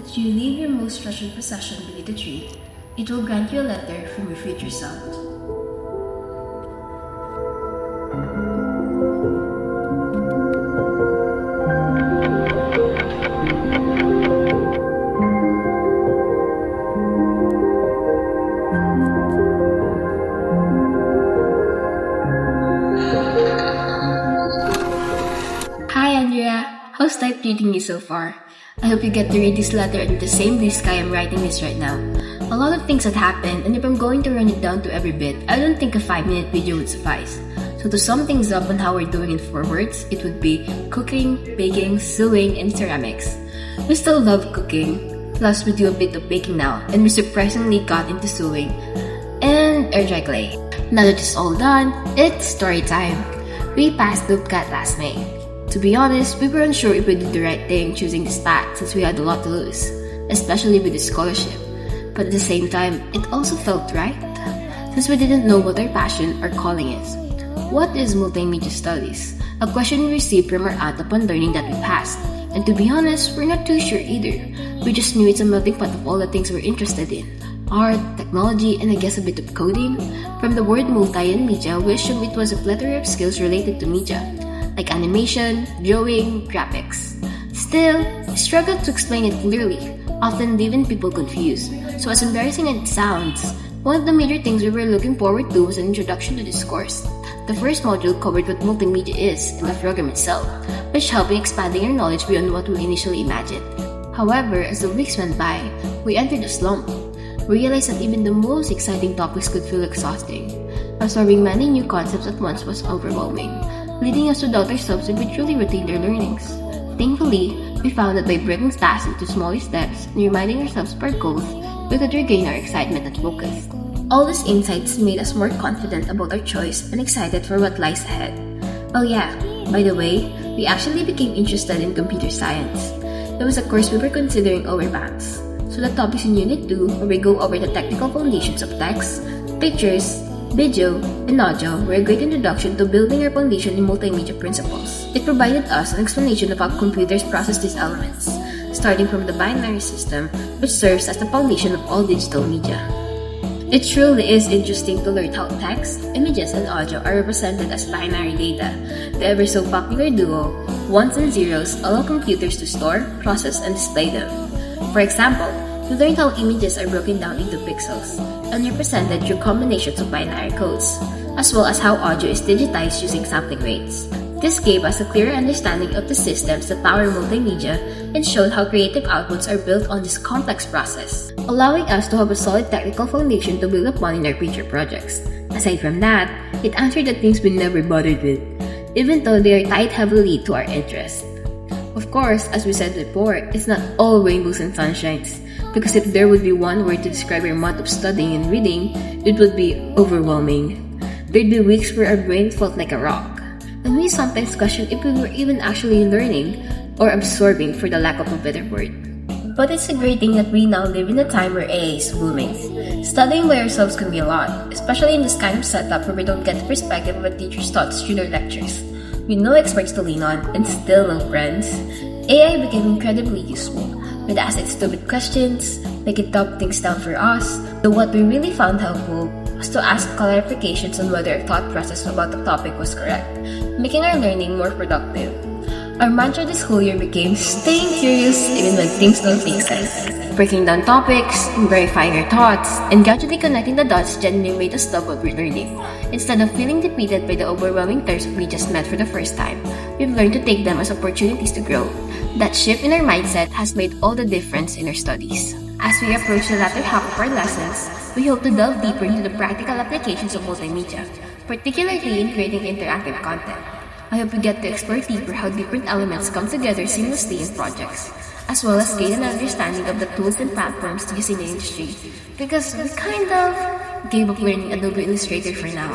As you leave your most treasured possession beneath the tree, it will grant you a letter from your future self. Hi Andrea, how's life treating you so far? I hope you get to read this letter under the same blue sky I'm writing this right now. A lot of things had happened, and if I'm going to run it down to every bit, I don't think a 5-minute video would suffice. So to sum things up on how we're doing in 4 words, it would be cooking, baking, sewing, and ceramics. We still love cooking, plus we do a bit of baking now, and we surprisingly got into sewing and air dry clay. Now that it's all done, it's story time. We passed LoopCat last May. To be honest, we were unsure if we did the right thing choosing this path since we had a lot to lose, especially with the scholarship. But at the same time, it also felt right, since we didn't know what our passion or calling is. What is multimedia studies? A question we received from our aunt upon learning that we passed. And to be honest, we're not too sure either. We just knew it's a melting pot of all the things we're interested in. Art, technology, and I guess a bit of coding. From the word multi and media, we assumed it was a plethora of skills related to media, like animation, drawing, graphics. Still, we struggled to explain it clearly, often leaving people confused. So as embarrassing as it sounds, one of the major things we were looking forward to was an introduction to this course. The first module covered what multimedia is and the program itself, which helped in expanding our knowledge beyond what we initially imagined. However, as the weeks went by, we entered a slump. We realized that even the most exciting topics could feel exhausting. Absorbing many new concepts at once was overwhelming, leading us to doubt ourselves if we truly retained our learnings. Thankfully, we found that by breaking tasks into smaller steps and reminding ourselves of our goals, we could regain our excitement and focus. All these insights made us more confident about our choice and excited for what lies ahead. Oh yeah, by the way, we actually became interested in computer science. It was a course we were considering over maths. So the topics in Unit 2, where we go over the technical foundations of text, pictures, video, and audio, were a great introduction to building our foundation in multimedia principles. It provided us an explanation of how computers process these elements, starting from the binary system, which serves as the foundation of all digital media. It truly is interesting to learn how text, images, and audio are represented as binary data, the ever so popular duo, ones and zeros allow computers to store, process, and display them. For example, we learned how images are broken down into pixels and represented through combinations of binary codes, as well as how audio is digitized using sampling rates. This gave us a clearer understanding of the systems that power multimedia and showed how creative outputs are built on this complex process, allowing us to have a solid technical foundation to build upon in our future projects. Aside from that, it answered the things we never bothered with, even though they are tied heavily to our interests. Of course, as we said before, it's not all rainbows and sunshines, because if there would be one word to describe our month of studying and reading, it would be overwhelming. There'd be weeks where our brain felt like a rock, and we sometimes questioned if we were even actually learning or absorbing, for the lack of a better word. But it's a great thing that we now live in a time where AI is booming. Studying by ourselves can be a lot, especially in this kind of setup where we don't get the perspective of a teacher's thoughts through their lectures. With no experts to lean on and still no friends, AI became incredibly useful, with assets to stupid questions, make it top things down for us. Though what we really found helpful was to ask clarifications on whether our thought process about the topic was correct, making our learning more productive. Our mantra this whole year became staying curious even when things don't make sense. Breaking down topics, verifying our thoughts, and gradually connecting the dots genuinely made us love what we're learning. Instead of feeling defeated by the overwhelming terms we just met for the first time, we've learned to take them as opportunities to grow. That shift in our mindset has made all the difference in our studies. As we approach the latter half of our lessons, we hope to delve deeper into the practical applications of multimedia, particularly in creating interactive content. I hope we get to explore deeper how different elements come together seamlessly in projects, as well as gain an understanding of the tools and platforms used in the industry, because we kind of gave up learning Adobe Illustrator for now.